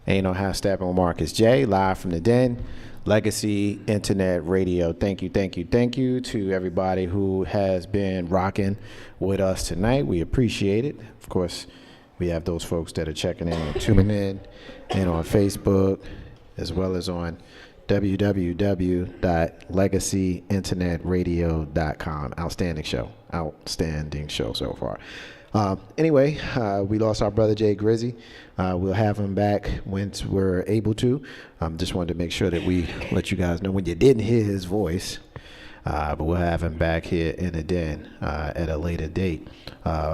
Ain't no half stepping with Marcus J. Live from the Den, Legacy Internet Radio. Thank you to everybody who has been rocking with us tonight. We appreciate it. Of course, we have those folks that are checking in and tuning in, and on Facebook, as well as on www.legacyinternetradio.com. Outstanding show so far. Anyway, we lost our brother Jay Grizzy. We'll have him back once we're able to. Just wanted to make sure that we let you guys know when you didn't hear his voice. But we'll have him back here in the den at a later date.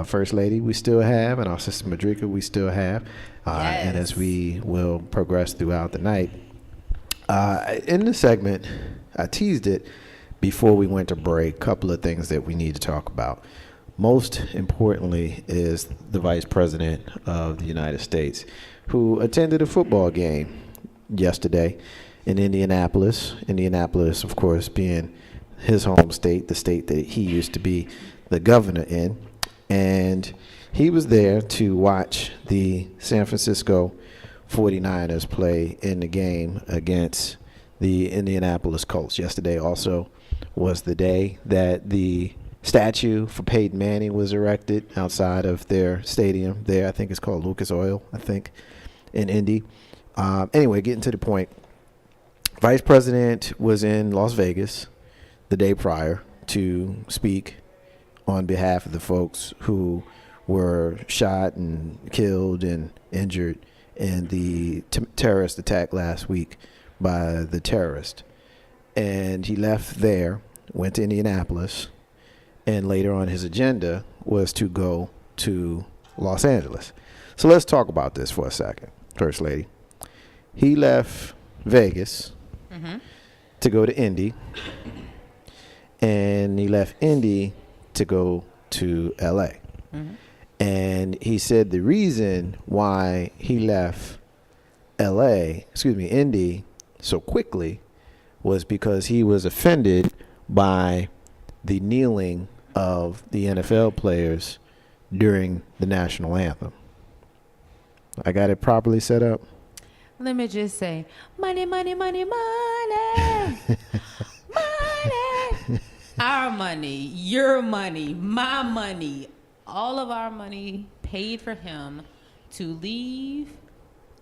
First Lady, we still have, and our Sister Madrika, we still have. Yes. And as we will progress throughout the night, in the segment, I teased it before we went to break, a couple of things that we need to talk about. Most importantly is the Vice President of the United States, who attended a football game yesterday in Indianapolis. Indianapolis, of course, being his home state, the state that he used to be the governor in. And he was there to watch the San Francisco 49ers play in the game against the Indianapolis Colts. Yesterday also was the day that the statue for Peyton Manning was erected outside of their stadium there. I think it's called Lucas Oil, in Indy. Anyway, getting to the point, Vice President was in Las Vegas the day prior to speak on behalf of the folks who were shot and killed and injured in the terrorist attack last week by the terrorist. And he left there, went to Indianapolis, and later on his agenda was to go to Los Angeles. So let's talk about this for a second, First Lady. He left Vegas to go to Indy, and he left Indy to go to L.A. And he said the reason why he left Indy so quickly was because he was offended by the kneeling of the NFL players during the national anthem. I got it properly set up? Let me just say, money, money, money, money, money. Our money, your money, my money, all of our money paid for him to leave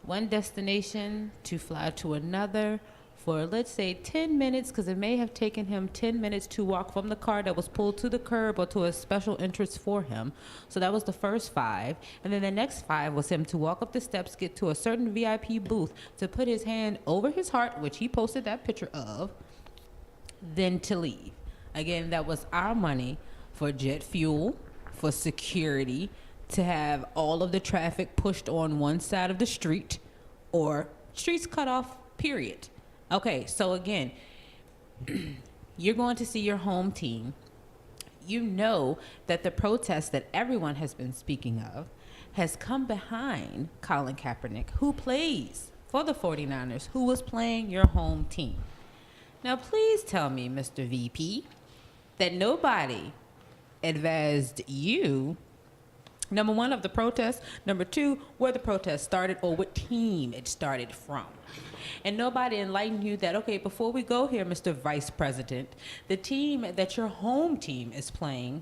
one destination to fly to another for, let's say, 10 minutes, because it may have taken him 10 minutes to walk from the car that was pulled to the curb or to a special entrance for him. So that was the first 5. And then the next 5 was him to walk up the steps, get to a certain VIP booth, to put his hand over his heart, which he posted that picture of, then to leave. Again, that was our money for jet fuel, for security, to have all of the traffic pushed on one side of the street or streets cut off, period. Okay, so again, you're going to see your home team. You know that the protest that everyone has been speaking of has come behind Colin Kaepernick, who plays for the 49ers, who was playing your home team. Now, please tell me, Mr. VP, that nobody advised you, number one, of the protest, number two, where the protest started or what team it started from. And nobody enlightened you that, okay, before we go here, Mr. Vice President, the team that your home team is playing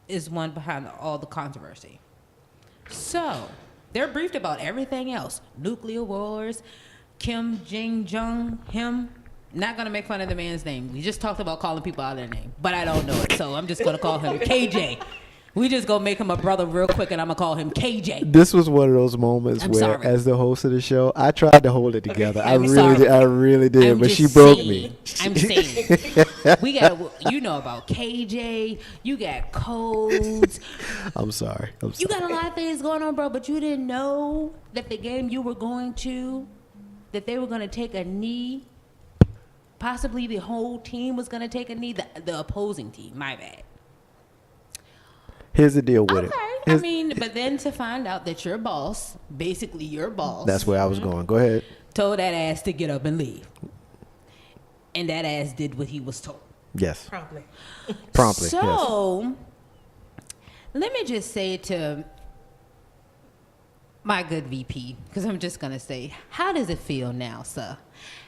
is one behind all the controversy. So they're briefed about everything else. Nuclear wars, Kim Jong-jung, him. Not going to make fun of the man's name. We just talked about calling people out of their name, but I don't know it, so I'm just going to call him KJ. We just going to make him a brother real quick, and I'm going to call him KJ. This was one of those moments as the host of the show, I tried to hold it together. I really did, but she broke me. I'm saying. We got, you know about KJ. You got codes. I'm sorry. You got a lot of things going on, bro, but you didn't know that the game you were going to, that they were going to take a knee. Possibly the whole team was going to take a knee. The opposing team, my bad. Here's the deal with it. I mean, but then to find out that your boss, basically your boss. That's where I was going. Go ahead. Told that ass to get up and leave. And that ass did what he was told. Yes. Promptly. So, let me just say to My good VP, because I'm just going to say, how does it feel now, sir?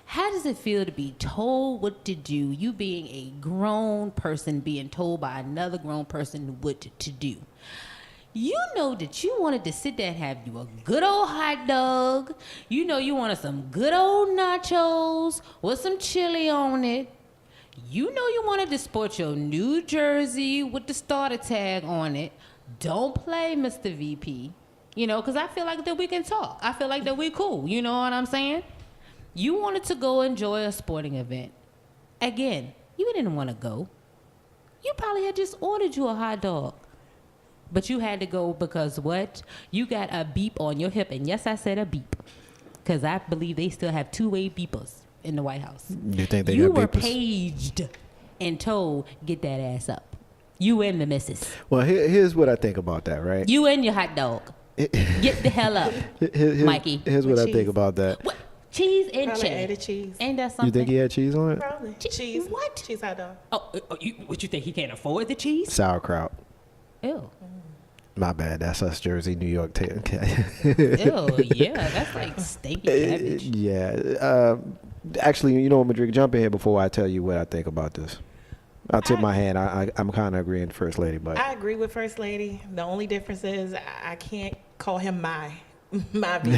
How does it feel to be told what to do? You being a grown person being told by another grown person what to do. You know that you wanted to sit there and have you a good old hot dog. You know you wanted some good old nachos with some chili on it. You know you wanted to sport your new jersey with the starter tag on it. Don't play, Mr. VP. You know, because I feel like that we can talk. I feel like that we cool. You know what I'm saying? You wanted to go enjoy a sporting event. Again, you didn't want to go. You probably had just ordered you a hot dog. But you had to go because what? You got a beep on your hip. And yes, I said a beep. Because I believe they still have two-way beepers in the White House. You think they you got were beepers? paged and told, get that ass up. You and the missus. Well, here's what I think about that, right? You and your hot dog. Get the hell up, Mikey. Here's what I think about that. What? Cheese and Probably cheese. added cheese. Ain't that something? You think he had cheese on it? Probably. Cheese. What? Cheese hot dog. What you think he can't afford the cheese? Sauerkraut. Ew. My bad. That's us Jersey, New York. Ew, yeah, that's like stinky cabbage. Yeah. Actually, you know what, Madrid, jump in here before I tell you what I think about this. I'll tip my hand. I'm kind of agreeing with First Lady, but I agree with First Lady. The only difference is I can't call him my VP.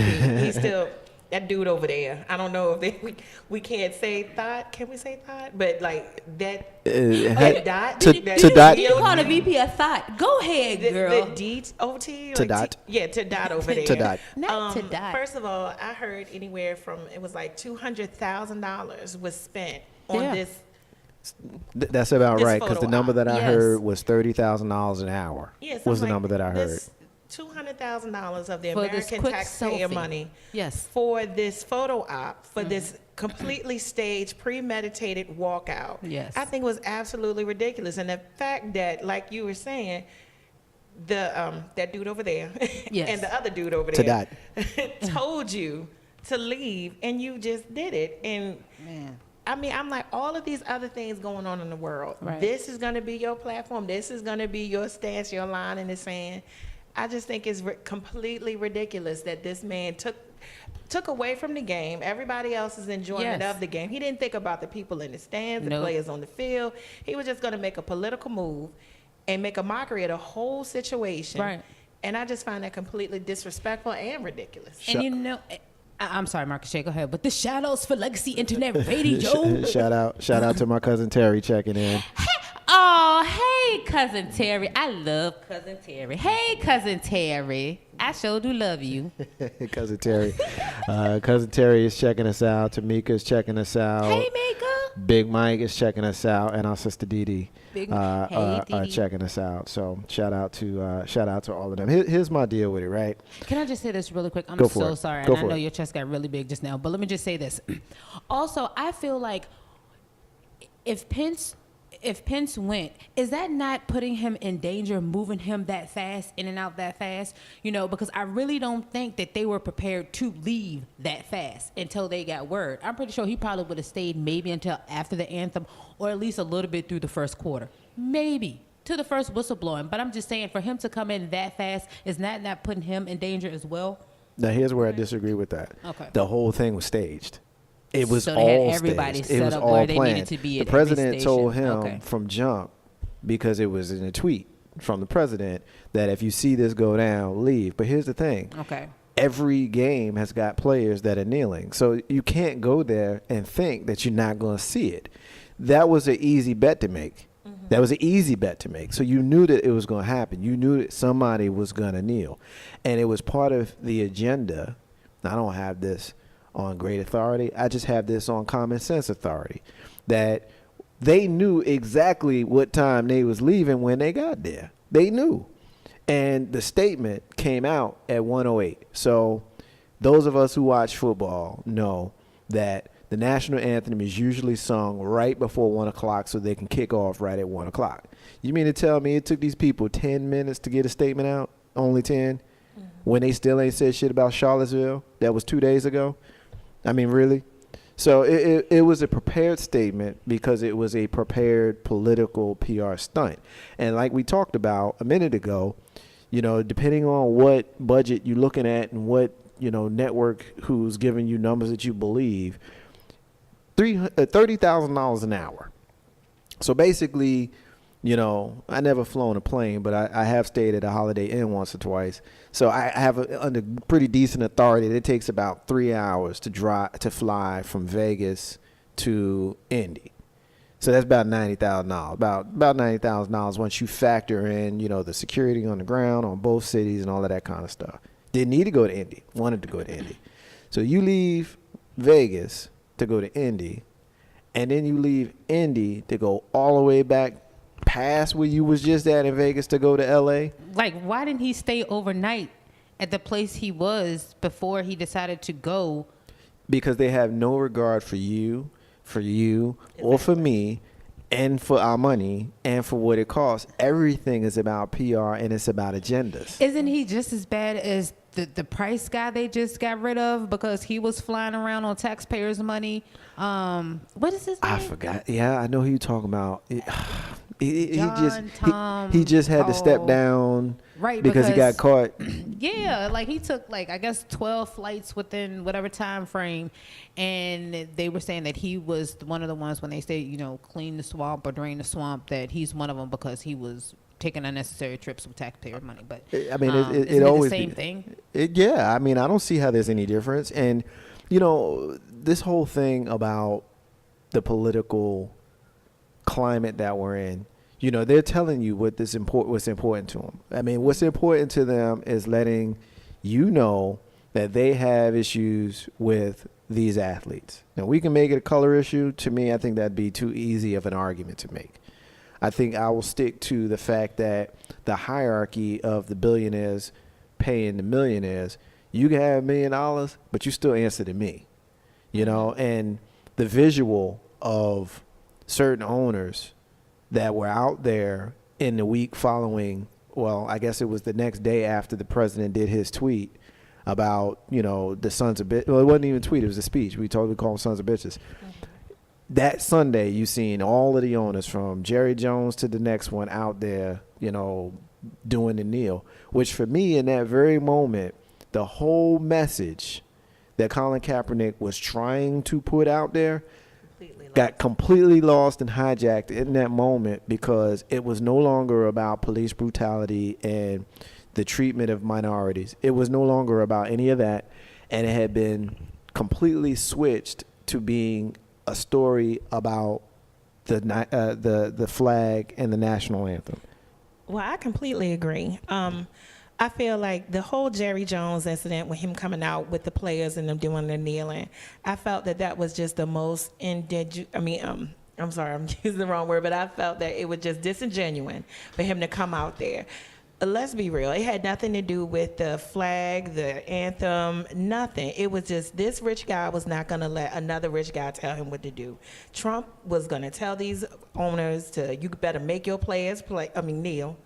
He's still that dude over there. I don't know if we can't say thought. Can we say thought? But like that. Dot. to dot. You call the VP a thought. Go ahead, girl. The D OT. To dot. To dot over there. To dot. Not to dot. First of all, I heard anywhere from it was like $200,000 was spent on this. That's about This right, because the photo number op. that I Yes. heard was $30,000 an hour. Yes, was the number that I heard. This $200,000 of the For this American quick taxpayer selfie. money. Yes. For this photo op, for this completely staged, premeditated walkout. Yes. I think was absolutely ridiculous, and the fact that, like you were saying, the that dude over there Yes. and the other dude over To there told you to leave, and you just did it, and. Man. I mean, I'm like, all of these other things going on in the world. Right. This is going to be your platform. This is going to be your stance, your line in the sand. I just think it's completely ridiculous that this man took away from the game, everybody else's enjoyment Yes. of the game. He didn't think about the people in the stands, the Nope. players on the field. He was just going to make a political move and make a mockery of the whole situation. Right. And I just find that completely disrespectful and ridiculous. And you know, I'm sorry, Marcus J. Go ahead. But the shout outs for Legacy Internet Radio. Shout out to my cousin Terry checking in. Oh, hey, Cousin Terry. I love Cousin Terry. Hey, Cousin Terry. I sure do love you. Cousin Terry. Cousin Terry is checking us out. Tamika is checking us out. Hey, Mika. Big Mike is checking us out, and our sister Dee Dee Hey, are Dee Dee. checking us out. So shout out to all of them. Here's my deal with it, right? Can I just say this really quick? I'm Go for so it. sorry. Go And I for know it. your chest got really big just now, but let me just say this. Also, I feel like if Pence went, is that not putting him in danger, moving him that fast, in and out that fast? You know, because I really don't think that they were prepared to leave that fast until they got word. I'm pretty sure he probably would have stayed maybe until after the anthem, or at least a little bit through the first quarter. Maybe to the first whistleblowing. But I'm just saying, for him to come in that fast, is that not putting him in danger as well? Now here's where I disagree with that. Okay. The whole thing was staged. It was So they had all everybody staged. set It was up all where they planned. needed to be The at every president told station. him Okay. from jump, because it was in a tweet from the president, that if you see this go down, leave. But here's the thing. Okay. Every game has got players that are kneeling. So you can't go there and think that you're not going to see it. That was an easy bet to make. That was an easy bet to make. So you knew that it was going to happen. You knew that somebody was going to kneel. And it was part of the agenda. I don't have this on great authority. I just have this on common sense authority, that they knew exactly what time they was leaving when they got there. They knew. And the statement came out at 1:08. So those of us who watch football know that the national anthem is usually sung right before 1 o'clock so they can kick off right at 1 o'clock. You mean to tell me it took these people 10 minutes to get a statement out? Only 10? When they still ain't said shit about Charlottesville? That was 2 days ago? I mean, really? So it was a prepared statement because it was a prepared political PR stunt. And like we talked about a minute ago, depending on what budget you're looking at and what, network who's giving you numbers that you believe, $30,000 an hour. So basically, I never flown a plane, but I have stayed at a Holiday Inn once or twice. So I have under pretty decent authority. It takes about 3 hours to fly from Vegas to Indy. So that's about $90,000. About $90,000 once you factor in, the security on the ground on both cities and all of that kind of stuff. Didn't need to go to Indy. Wanted to go to Indy. So you leave Vegas to go to Indy, and then you leave Indy to go all the way back past where you was just at in Vegas to go to L.A. Like, why didn't he stay overnight at the place he was before he decided to go? Because they have no regard for you, or for me, and for our money, and for what it costs. Everything is about PR, and it's about agendas. Isn't he just as bad as the Price guy they just got rid of because he was flying around on taxpayers' money? What is his name? I forgot. Yeah, I know who you're talking about. He just had to step down, right? Because he got caught. Yeah, like he took I guess 12 flights within whatever time frame, and they were saying that he was one of the ones when they say clean the swamp or drain the swamp, that he's one of them because he was taking unnecessary trips with taxpayer money. But I mean, it always the same thing. Yeah, I mean, I don't see how there's any difference, and this whole thing about the political climate that we're in, they're telling you what's important to them. I mean, what's important to them is letting you know that they have issues with these athletes. Now, we can make it a color issue. To me, I think that'd be too easy of an argument to make. I think I will stick to the fact that the hierarchy of the billionaires paying the millionaires, you can have $1 million, but you still answer to me, and the visual of certain owners that were out there in the week following, well, I guess it was the next day after the president did his tweet about, the sons of bitches. Well, it wasn't even a tweet, it was a speech. We totally call them sons of bitches. That Sunday, you seen all of the owners from Jerry Jones to the next one out there, doing the kneel, which for me in that very moment, the whole message that Colin Kaepernick was trying to put out there got completely lost and hijacked in that moment, because it was no longer about police brutality and the treatment of minorities. It was no longer about any of that, and it had been completely switched to being a story about the flag and the national anthem. Well, I completely agree. I feel like the whole Jerry Jones incident with him coming out with the players and them doing the kneeling, I felt that was just the most I'm sorry, I'm using the wrong word, but I felt that it was just disingenuous for him to come out there. Let's be real. It had nothing to do with the flag, the anthem, nothing. It was just this rich guy was not going to let another rich guy tell him what to do. Trump was going to tell these owners you better make your players kneel.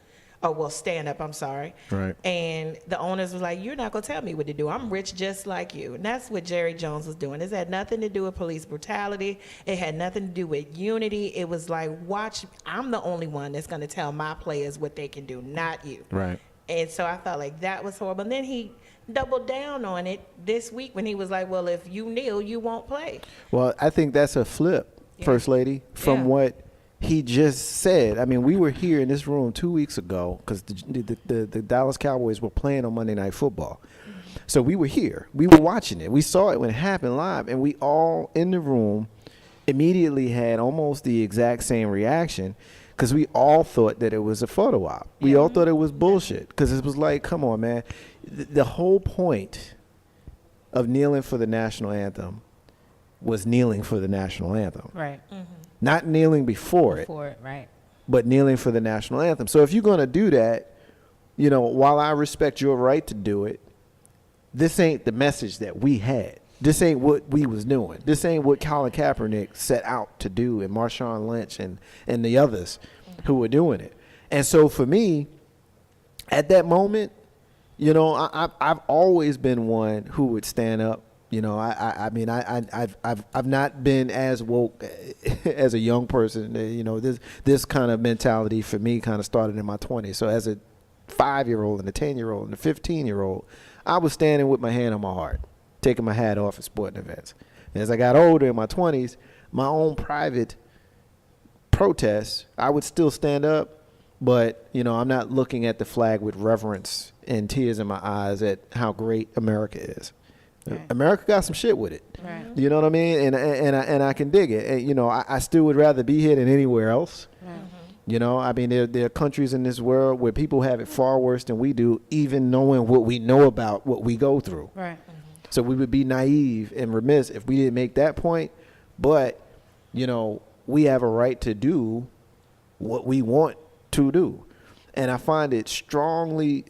Oh, well, stand up, I'm sorry. Right. And the owners was like, you're not going to tell me what to do. I'm rich just like you. And that's what Jerry Jones was doing. This had nothing to do with police brutality. It had nothing to do with unity. It was like, watch, I'm the only one that's going to tell my players what they can do, not you. Right. And so I felt like that was horrible. And then he doubled down on it this week when he was like, well, if you kneel, you won't play. Well, I think that's a flip, First Lady, from what he just said. I mean, we were here in this room 2 weeks ago because the Dallas Cowboys were playing on Monday Night Football. So we were here. We were watching it. We saw it when it happened live, and we all in the room immediately had almost the exact same reaction because we all thought that it was a photo op. We all thought it was bullshit because it was like, come on, man. The whole point of kneeling for the national anthem was kneeling for the national anthem. Right. Mm-hmm. Not kneeling before it, right. but kneeling for the national anthem. So if you're going to do that, while I respect your right to do it, this ain't the message that we had. This ain't what we was doing. This ain't what Colin Kaepernick set out to do, and Marshawn Lynch and the others who were doing it. And so for me, at that moment, I've always been one who would stand up. I've not been as woke as a young person. This kind of mentality for me kind of started in my 20s. So as a 5-year-old and a 10-year-old and a 15-year-old, I was standing with my hand on my heart, taking my hat off at sporting events. And as I got older in my 20s, my own private protests, I would still stand up, but, I'm not looking at the flag with reverence and tears in my eyes at how great America is. Right. America got some shit with it. Right. You know what I mean? And I can dig it. And, I still would rather be here than anywhere else. Mm-hmm. There are countries in this world where people have it far worse than we do, even knowing what we know about what we go through. Right. So we would be naive and remiss if we didn't make that point. But, we have a right to do what we want to do. And I find it strongly,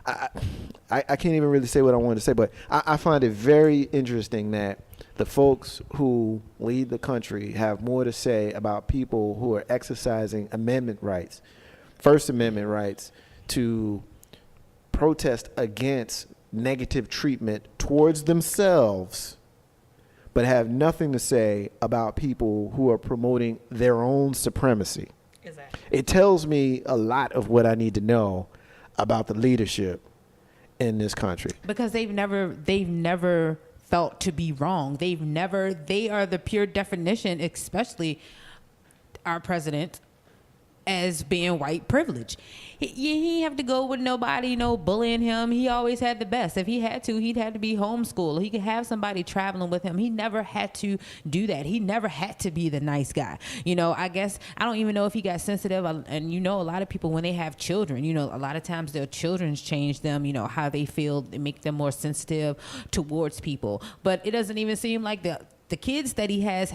I can't even really say what I wanted to say, but I find it very interesting that the folks who lead the country have more to say about people who are exercising amendment rights, First Amendment rights, to protest against negative treatment towards themselves, but have nothing to say about people who are promoting their own supremacy. Exactly. It tells me a lot of what I need to know about the leadership in this country. Because they've never felt to be wrong. They are the pure definition, especially our president, as being white privilege. He have to go with nobody, bullying him. He always had the best. If he had to, he'd had to be homeschooled. He could have somebody traveling with him. He never had to do that. He never had to be the nice guy. I guess, I don't even know if he got sensitive. And a lot of people, when they have children, a lot of times their children's change them, how they feel, they make them more sensitive towards people. But it doesn't even seem like the kids that he has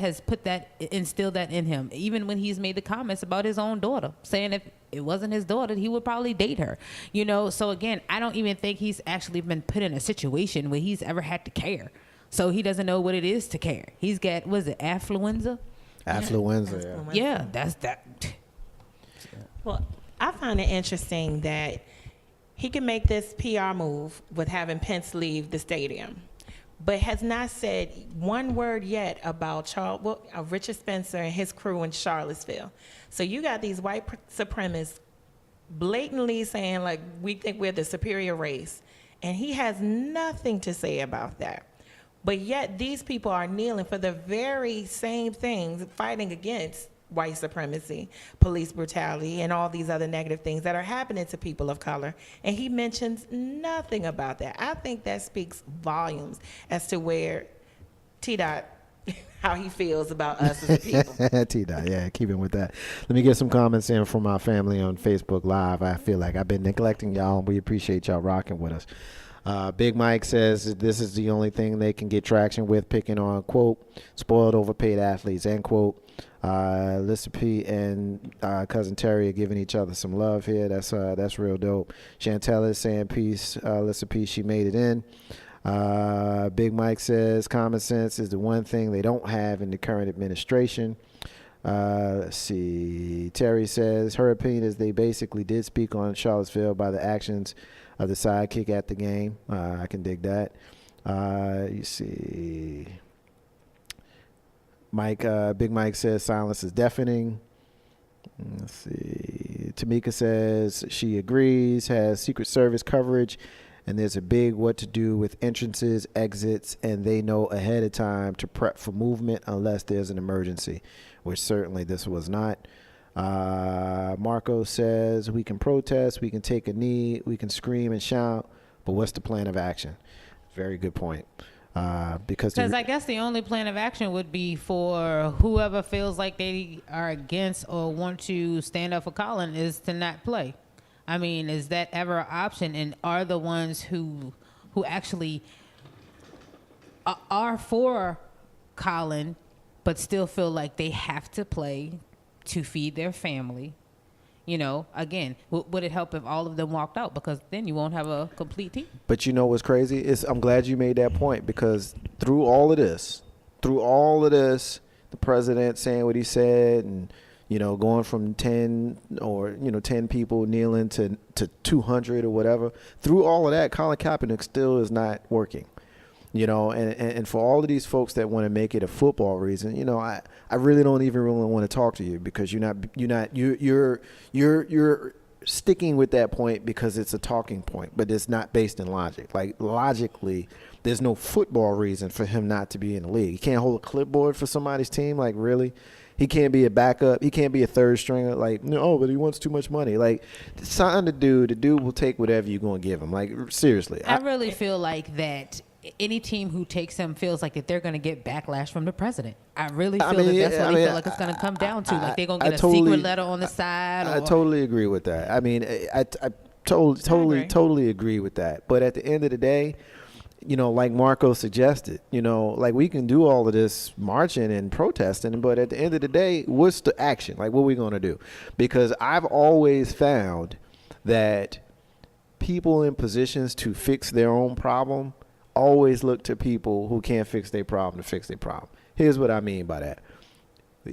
instilled that in him. Even when he's made the comments about his own daughter, saying if it wasn't his daughter, he would probably date her. So again, I don't even think he's actually been put in a situation where he's ever had to care. So he doesn't know what it is to care. He's got, affluenza? Affluenza. Yeah, that's that. Well, I find it interesting that he can make this PR move with having Pence leave the stadium, but has not said one word yet about Richard Spencer and his crew in Charlottesville. So you got these white supremacists blatantly saying, like, we think we're the superior race, and he has nothing to say about that. But yet these people are kneeling for the very same things, fighting against white supremacy, police brutality, and all these other negative things that are happening to people of color. And he mentions nothing about that. I think that speaks volumes as to where T-Dot, how he feels about us as a people. T-Dot, yeah, keeping with that. Let me get some comments in from our family on Facebook Live. I feel like I've been neglecting y'all, and we appreciate y'all rocking with us. Big Mike says this is the only thing they can get traction with, picking on, quote, spoiled, overpaid athletes, end quote. Lissa P and Cousin Terry are giving each other some love here. That's real dope. Chantel is saying peace. Lissa P, she made it in. Big Mike says common sense is the one thing they don't have in the current administration. Let's see. Terry says her opinion is they basically did speak on Charlottesville by the actions of the sidekick at the game. I can dig that. You see. Big Mike says silence is deafening. Let's see. Tamika says she agrees, has Secret Service coverage, and there's a big what to do with entrances, exits, and they know ahead of time to prep for movement unless there's an emergency, which certainly this was not. Marco says we can protest, we can take a knee, we can scream and shout, but what's the plan of action? Very good point. Because I guess the only plan of action would be for whoever feels like they are against or want to stand up for Colin is to not play. I mean, is that ever an option? And are the ones who actually are for Colin but still feel like they have to play to feed their family? Again, would it help if all of them walked out? Because then you won't have a complete team. But you know what's crazy? I'm glad you made that point, because through all of this, the president saying what he said and, going from 10 people kneeling to 200 or whatever, through all of that, Colin Kaepernick still is not working. And for all of these folks that want to make it a football reason, I really don't even really want to talk to you, because you're sticking with that point because it's a talking point, but it's not based in logic. Like, logically, there's no football reason for him not to be in the league. He can't hold a clipboard for somebody's team. Like, really? He can't be a backup. He can't be a third stringer. Like, no, but he wants too much money. Like, something to do. The dude will take whatever you're going to give him. Like, seriously. I really feel like that any team who takes him feels like that they're going to get backlash from the president. I really feel that's what they feel like it's going to come down to. Like, they're going to get a secret letter on the side. I totally agree with that. I mean, I totally agree with that. But at the end of the day, you know, like Marco suggested, you know, like, we can do all of this marching and protesting, but at the end of the day, what's the action? Like, what are we going to do? Because I've always found that people in positions to fix their own problem always look to people who can't fix their problem to fix their problem. Here's what I mean by that.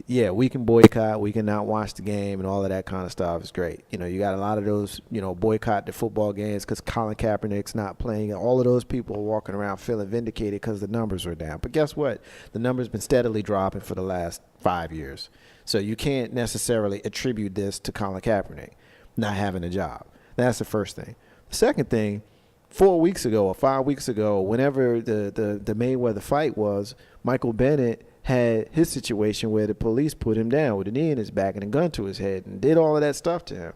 Yeah, we can boycott, we can not watch the game and all of that kind of stuff. It's great. You know, you got a lot of those, you know, boycott the football games because Colin Kaepernick's not playing. All of those people are walking around feeling vindicated because the numbers are down. But guess what? The numbers been steadily dropping for the last 5 years. So you can't necessarily attribute this to Colin Kaepernick not having a job. That's the first thing. The second thing, 4 weeks ago or 5 weeks ago, whenever the Mayweather fight was, Michael Bennett had his situation where the police put him down with a knee in his back and a gun to his head and did all of that stuff to him.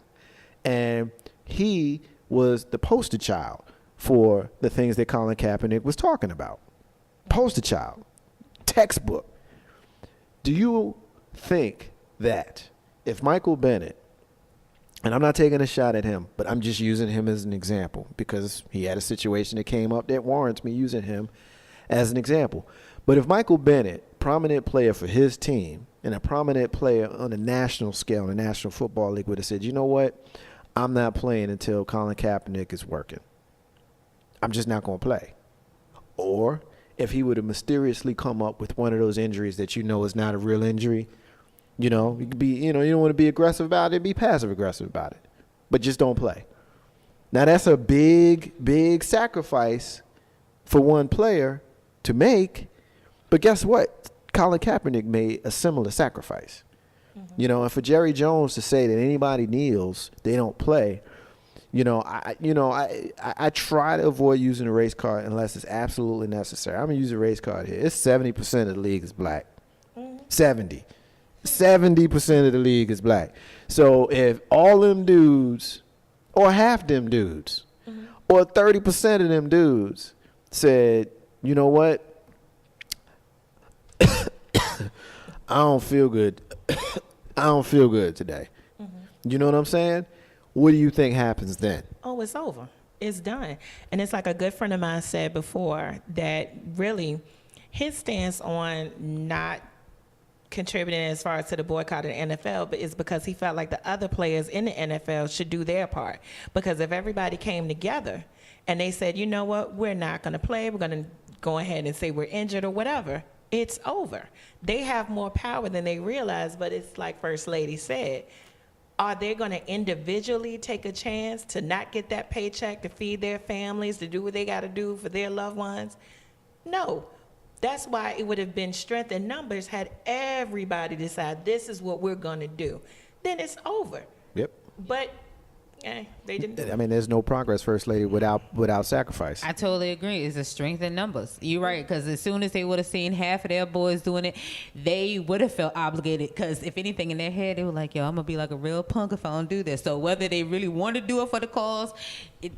And he was the poster child for the things that Colin Kaepernick was talking about. Poster child. Textbook. Do you think that if Michael Bennett, and I'm not taking a shot at him, but I'm just using him as an example because he had a situation that came up that warrants me using him as an example. But if Michael Bennett, prominent player for his team and a prominent player on a national scale in the National Football League, would have said, you know what, I'm not playing until Colin Kaepernick is working. I'm just not going to play. Or if he would have mysteriously come up with one of those injuries that you know is not a real injury, you know, you could be, you know, you don't want to be aggressive about it, be passive aggressive about it. But just don't play. Now that's a big, big sacrifice for one player to make. But guess what? Colin Kaepernick made a similar sacrifice. Mm-hmm. You know, and for Jerry Jones to say that anybody kneels, they don't play. You know, I try to avoid using a race card unless it's absolutely necessary. I'm gonna use a race card here. It's 70% of the league is black. Mm-hmm. 70% of the league is black. So if all them dudes, or half them dudes, mm-hmm. or 30% of them dudes said, you know what? I don't feel good. I don't feel good today. Mm-hmm. You know what I'm saying? What do you think happens then? Oh, it's over. It's done. And it's like a good friend of mine said before that really his stance on not contributing as far as to the boycott of the NFL, but it's because he felt like the other players in the NFL should do their part. Because if everybody came together and they said, you know what, we're not going to play, we're going to go ahead and say we're injured or whatever, it's over. They have more power than they realize, but it's like First Lady said, are they going to individually take a chance to not get that paycheck to feed their families, to do what they got to do for their loved ones? No. That's why it would have been strength in numbers had everybody decide this is what we're going to do. Then it's over. Yep. But they didn't. I mean, there's no progress, First Lady, without sacrifice. I totally agree. It's a strength in numbers. You're right, because as soon as they would have seen half of their boys doing it, they would have felt obligated. Because if anything in their head, they were like, yo, I'm going to be like a real punk if I don't do this. So whether they really want to do it for the cause,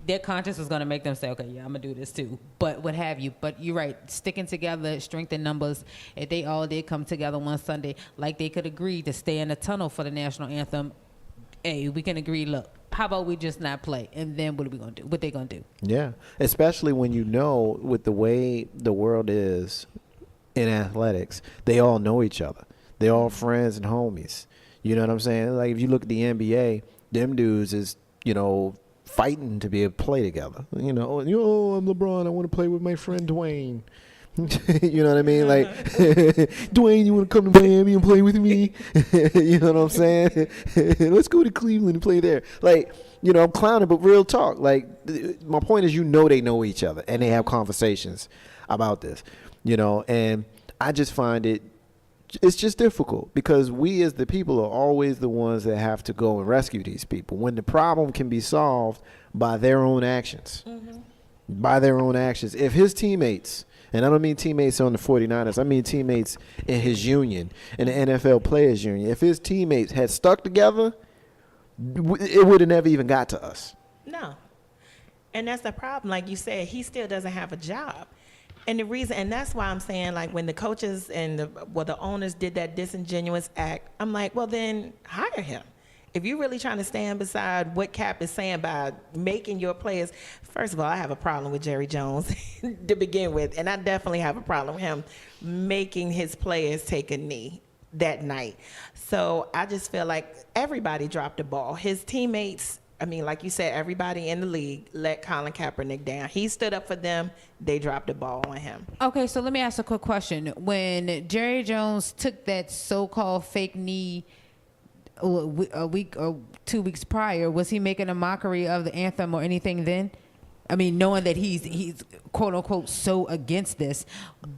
their conscience was going to make them say, okay, yeah, I'm going to do this too. But what have you. But you're right. Sticking together, strength in numbers. If they all did come together one Sunday, like they could agree to stay in the tunnel for the national anthem, hey, we can agree, look, how about we just not play? And then what are we going to do? What they going to do? Yeah, especially when you know with the way the world is in athletics, they all know each other. They're all friends and homies. You know what I'm saying? Like if you look at the NBA, them dudes is, you know, fighting to be able to play together. You know, I'm LeBron. I want to play with my friend Dwayne. You know what I mean? Like, Dwayne, you want to come to Miami and play with me? You know what I'm saying? Let's go to Cleveland and play there. Like, you know, I'm clowning, but real talk. Like, my point is, you know, they know each other and they have conversations about this, you know, and I just find it it's just difficult because we as the people are always the ones that have to go and rescue these people when the problem can be solved by their own actions. By their own actions. If his teammates, and I don't mean teammates on the 49ers, I mean teammates in his union, in the NFL Players Union, if his teammates had stuck together, it would have never even got to us. No. And that's the problem. Like you said, he still doesn't have a job. And the reason, and that's why I'm saying, like, when the coaches and the owners did that disingenuous act, I'm like, well, then hire him. If you're really trying to stand beside what Cap is saying by making your players, first of all, I have a problem with Jerry Jones to begin with, and I definitely have a problem with him making his players take a knee that night. So I just feel like everybody dropped the ball. His teammates, I mean, like you said, everybody in the league let Colin Kaepernick down. He stood up for them. They dropped the ball on him. Okay, so let me ask a quick question. When Jerry Jones took that so-called fake knee a week or 2 weeks prior, was he making a mockery of the anthem or anything then? I mean, knowing that he's quote unquote so against this,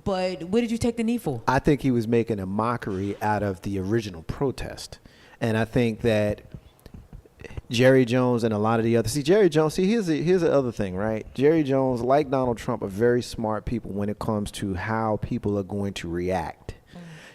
but what did you take the knee for? I think he was making a mockery out of the original protest. And I think that Jerry Jones and a lot of the other, here's the other thing, right? Jerry Jones, like Donald Trump, are very smart people when it comes to how people are going to react.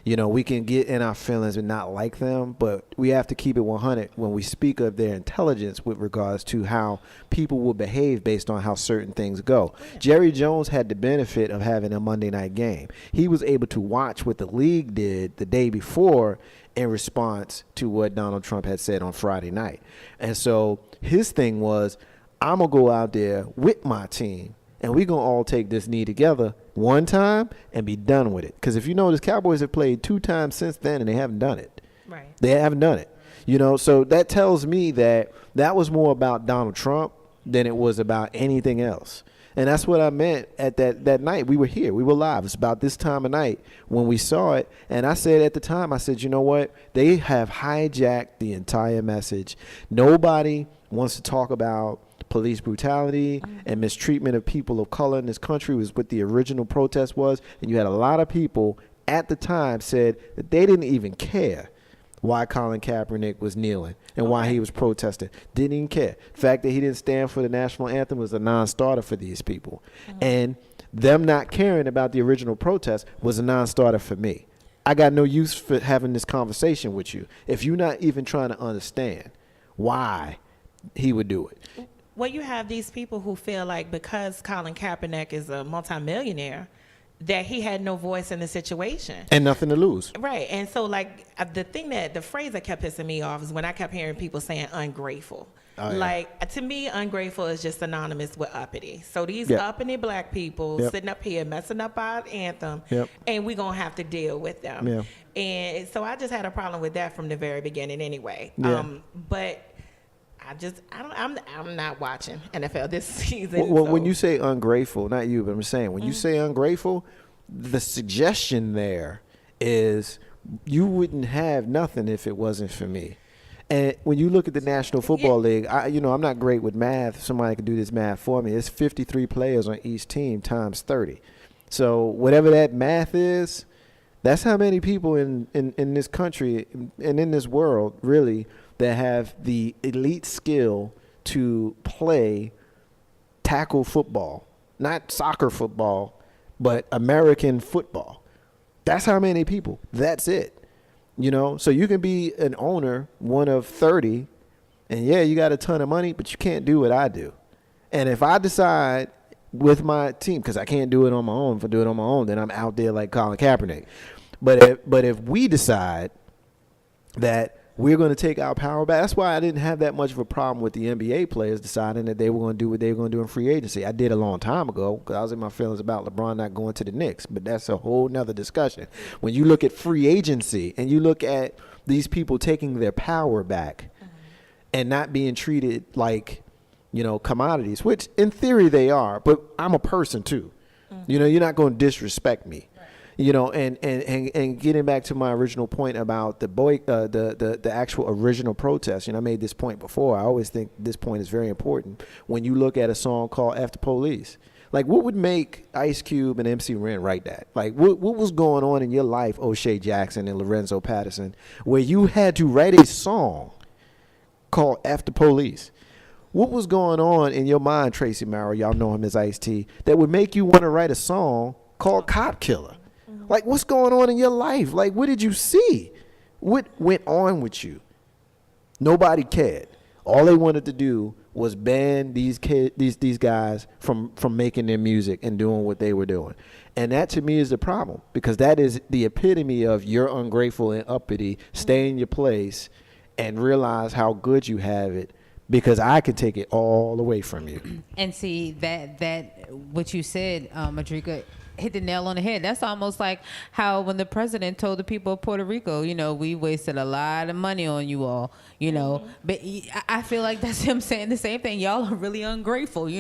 You know, we can get in our feelings and not like them, but we have to keep it 100 when we speak of their intelligence with regards to how people will behave based on how certain things go. Jerry Jones had the benefit of having a Monday night game. He was able to watch what the league did the day before in response to what Donald Trump had said on Friday night. And so his thing was, I'm going to go out there with my team, and we're going to all take this knee together one time and be done with it. Because if you notice, Cowboys have played 2 times since then, and they haven't done it. Right. They haven't done it. You know, so that tells me that was more about Donald Trump than it was about anything else. And that's what I meant at that night. We were here. We were live. It's about this time of night when we saw it. And I said at the time, I said, you know what? They have hijacked the entire message. Nobody wants to talk about police brutality and mistreatment of people of color in this country was what the original protest was. And you had a lot of people at the time said that they didn't even care why Colin Kaepernick was kneeling and why he was protesting. Didn't even care. The fact that he didn't stand for the national anthem was a non-starter for these people. And them not caring about the original protest was a non-starter for me. I got no use for having this conversation with you if you're not even trying to understand why he would do it. Well, you have these people who feel like because Colin Kaepernick is a multimillionaire, that he had no voice in the situation. And nothing to lose. Right. And so, like, the phrase that kept pissing me off is when I kept hearing people saying ungrateful. Oh, yeah. Like, to me, ungrateful is just synonymous with uppity. So these uppity black people sitting up here messing up our anthem, and we're going to have to deal with them. Yeah. And so I just had a problem with that from the very beginning anyway. Yeah. But I'm not watching NFL this season. Well, when you say ungrateful, not you, but I'm saying when you say ungrateful, the suggestion there is you wouldn't have nothing if it wasn't for me. And when you look at the National Football League, I'm not great with math. Somebody could do this math for me. It's 53 players on each team times 30. So whatever that math is, that's how many people in this country and in this world really that have the elite skill to play tackle football, not soccer football, but American football. That's how many people. That's it. You know, so you can be an owner, one of 30, and you got a ton of money, but you can't do what I do. And if I decide with my team, because I can't do it on my own, if I do it on my own, then I'm out there like Colin Kaepernick. But if we decide that we're going to take our power back. That's why I didn't have that much of a problem with the NBA players deciding that they were going to do what they were going to do in free agency. I did a long time ago because I was in my feelings about LeBron not going to the Knicks, but that's a whole nother discussion. When you look at free agency and you look at these people taking their power back and not being treated like, commodities, which in theory they are, but I'm a person too. You're not going to disrespect me. And getting back to my original point about the actual original protest, I made this point before. I always think this point is very important. When you look at a song called F the Police, Like, what would make Ice Cube and MC Ren write that? Like, what was going on in your life, O'Shea Jackson and Lorenzo Patterson, where you had to write a song called After Police? What was going on in your mind, Tracy Morrow, y'all know him as Ice-T, that would make you want to write a song called Cop Killer? Like, what's going on in your life? Like, what did you see? What went on with you? Nobody cared. All they wanted to do was ban these guys from making their music and doing what they were doing. And that, to me, is the problem, because that is the epitome of you're ungrateful and uppity. Stay in your place and realize how good you have it, because I can take it all away from you. And see, that what you said, Madrika, hit the nail on the head. That's almost like how when the president told the people of Puerto Rico, we wasted a lot of money on you all, But I feel like that's him saying the same thing. Y'all are really ungrateful,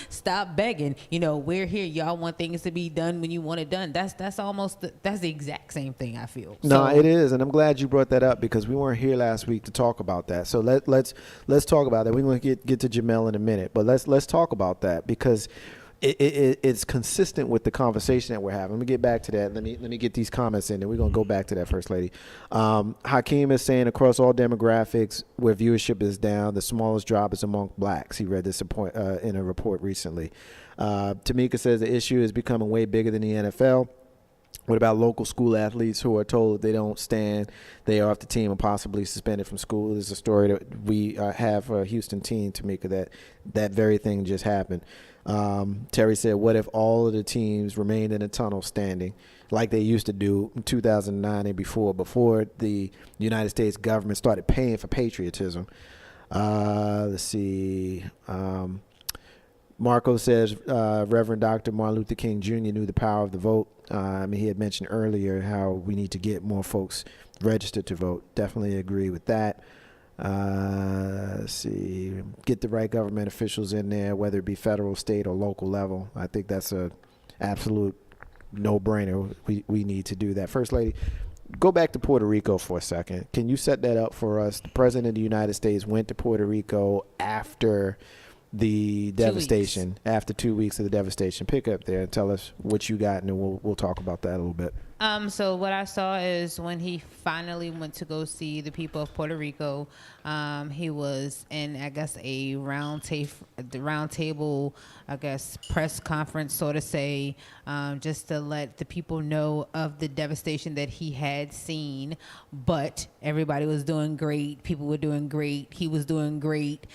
Stop begging. We're here. Y'all want things to be done when you want it done. That's the exact same thing, I feel. No, it is, and I'm glad you brought that up, because we weren't here last week to talk about that. So let's talk about that. We're going to get to Jemele in a minute, but let's talk about that, because it's consistent with the conversation that we're having. Let me get back to that. Let me get these comments in, and we're going to go back to that, First Lady. Hakeem is saying across all demographics where viewership is down, the smallest drop is among blacks. He read this in a report recently. Tamika says the issue is becoming way bigger than the NFL. What about local school athletes who are told if they don't stand, they are off the team and possibly suspended from school? There's a story that we have for a Houston team, Tamika, that very thing just happened. Terry said, what if all of the teams remained in a tunnel standing like they used to do in 2009 and before the United States government started paying for patriotism? Let's see. Marco says Reverend Dr. Martin Luther King Jr. knew the power of the vote. He had mentioned earlier how we need to get more folks registered to vote. Definitely agree with that. Let's see, get the right government officials in there, whether it be federal, state, or local level. I think that's a absolute no-brainer. We need to do that. First Lady, go back to Puerto Rico for a second. Can you set that up for us? The President of the United States went to Puerto Rico after the devastation, after 2 weeks of the devastation. Pick up there and tell us what you got, and then we'll talk about that a little bit. So what I saw is when he finally went to go see the people of Puerto Rico, he was in, I guess, a round table, I guess, press conference, sort of say, just to let the people know of the devastation that he had seen. But everybody was doing great. People were doing great. He was doing great.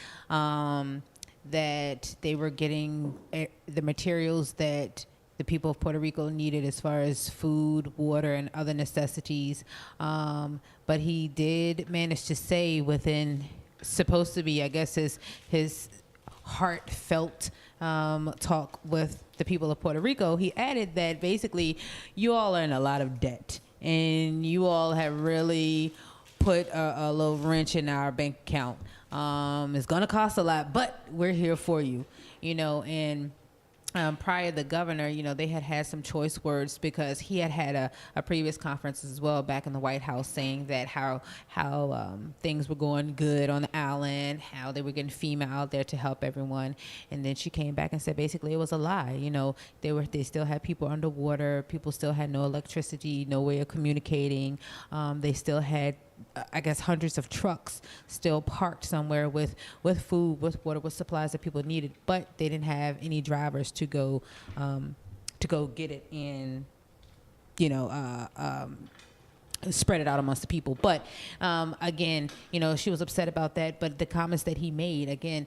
That they were getting the materials that the people of Puerto Rico needed as far as food, water, and other necessities. But he did manage to say within, supposed to be, I guess, his heartfelt talk with the people of Puerto Rico, he added that basically you all are in a lot of debt, and you all have really put a little wrench in our bank account. It's going to cost a lot, but we're here for you, and prior, the governor, they had some choice words, because he had a previous conference as well back in the White House saying that how things were going good on the island, how they were getting FEMA out there to help everyone. And then she came back and said basically it was a lie. They still had people underwater. People still had no electricity, no way of communicating. They still had, I guess, hundreds of trucks still parked somewhere with food, with water, with supplies that people needed, but they didn't have any drivers to go get it and spread it out amongst the people. But again, she was upset about that. But the comments that he made, again,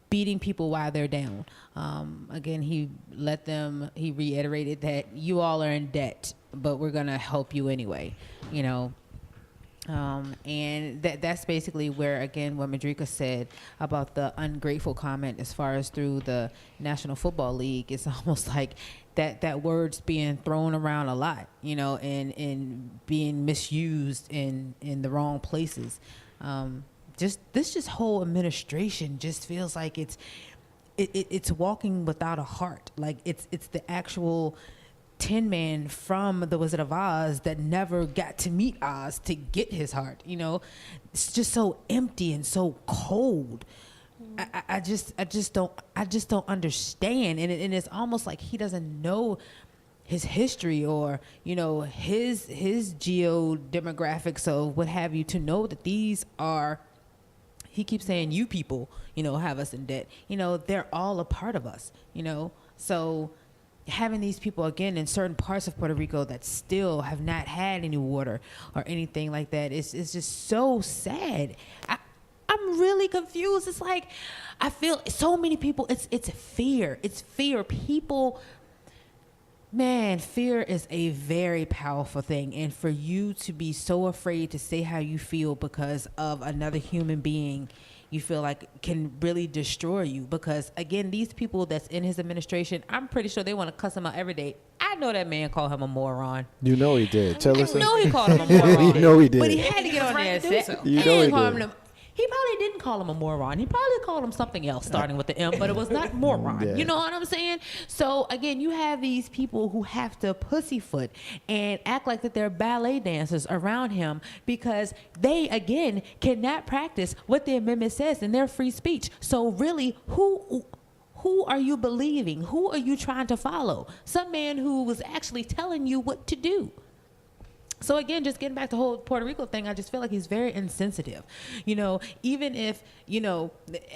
beating people while they're down. Again, he reiterated that you all are in debt, but we're gonna help you anyway. And that's basically where, again, what Madrika said about the ungrateful comment as far as through the National Football League. It's almost like that word's being thrown around a lot, and being misused in the wrong places. This whole administration just feels like it's walking without a heart. Like it's the actual Tin Man from The Wizard of Oz that never got to meet Oz to get his heart. It's just so empty and so cold. I just don't understand, and it's almost like he doesn't know his history or his geo demographics or what have you to know that these are. He keeps saying you people, have us in debt. They're all a part of us. So having these people again in certain parts of Puerto Rico that still have not had any water or anything like that is just so sad. I'm really confused. It's like I feel so many people. It's fear. It's fear. People. Man, fear is a very powerful thing, and for you to be so afraid to say how you feel because of another human being, you feel like can really destroy you. Because again, these people that's in his administration, I'm pretty sure they want to cuss him out every day. I know that man called him a moron. You know he did. Tell us. I know he called him a moron. You know he did. But he had to get on there and say, You know he did. He probably didn't call him a moron. He probably called him something else starting with the M, but it was not moron. Yeah. You know what I'm saying? So, again, you have these people who have to pussyfoot and act like that they're ballet dancers around him because they, again, cannot practice what the amendment says in their free speech. So, really, who are you believing? Who are you trying to follow? Some man who was actually telling you what to do. So again, just getting back to the whole Puerto Rico thing, I just feel like he's very insensitive. Even if,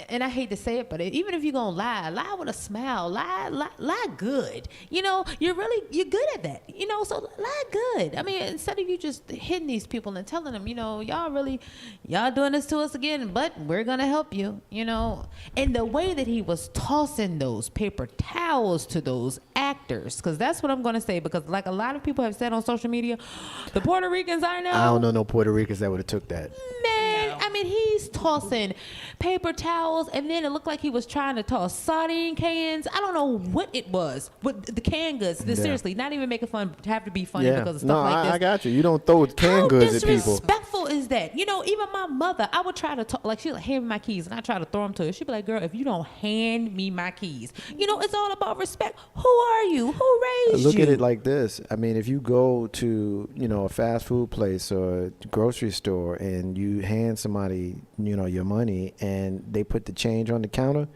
and I hate to say it, but even if you're going to lie with a smile, lie good. You're good at that. So lie good. I mean, instead of you just hitting these people and telling them, y'all doing this to us again, but we're going to help you, And the way that he was tossing those paper towels to those actors, because that's what I'm going to say, because like a lot of people have said on social media, the Puerto Ricans I know. I don't know no Puerto Ricans that would have took that. Man, No. I mean, he's tossing paper towels, and then it looked like he was trying to toss sardine cans. I don't know what it was with the canned goods. Yeah. Seriously, not even making fun, have to be funny because of stuff like this. I got you. You don't throw canned goods at people. How disrespectful is that? Even my mother, I would try to talk, like she'd like, hand me my keys, and I try to throw them to her. She'd be like, girl, if you don't hand me my keys, it's all about respect. Who are you? Who raised you? Look at it like this. I mean, if you go to, a fast food place or grocery store and you hand somebody, your money and they put the change on the counter,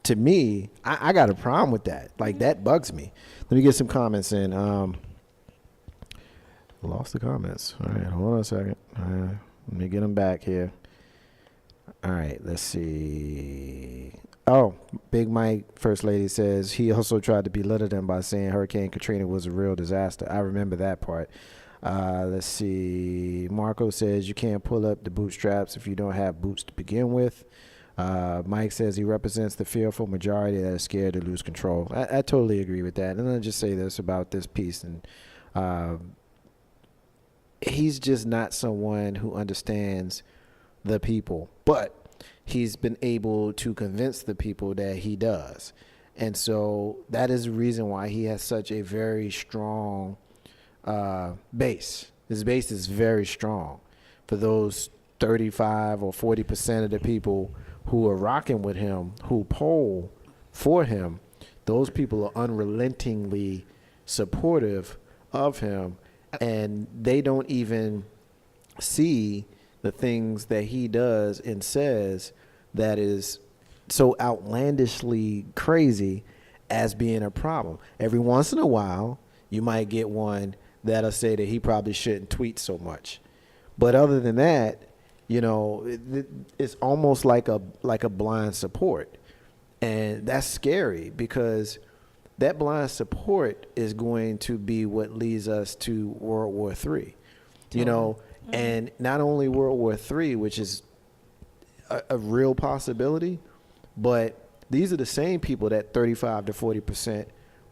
to me, I got a problem with that. Like, that bugs me. Let me get some comments in. Lost the comments. All right, hold on a second. Let me get them back here. All right, let's see. Oh, Big Mike, First Lady, says he also tried to belittle them by saying Hurricane Katrina was a real disaster. I remember that part. Let's see. Marco says you can't pull up the bootstraps if you don't have boots to begin with. Mike says he represents the fearful majority that is scared to lose control. I totally agree with that. And I'll just say this about this piece. And he's just not someone who understands the people. But he's been able to convince the people that he does. And so that is the reason why he has such a very strong base. His base is very strong. For those 35 or 40% of the people who are rocking with him, who poll for him, those people are unrelentingly supportive of him, and they don't even see the things that he does and says that is so outlandishly crazy as being a problem. Every once in a while, you might get one that'll say that he probably shouldn't tweet so much. But other than that, it's almost like a blind support. And that's scary, because that blind support is going to be what leads us to World War III. And not only World War III, which is a real possibility, but these are the same people that 35 to 40%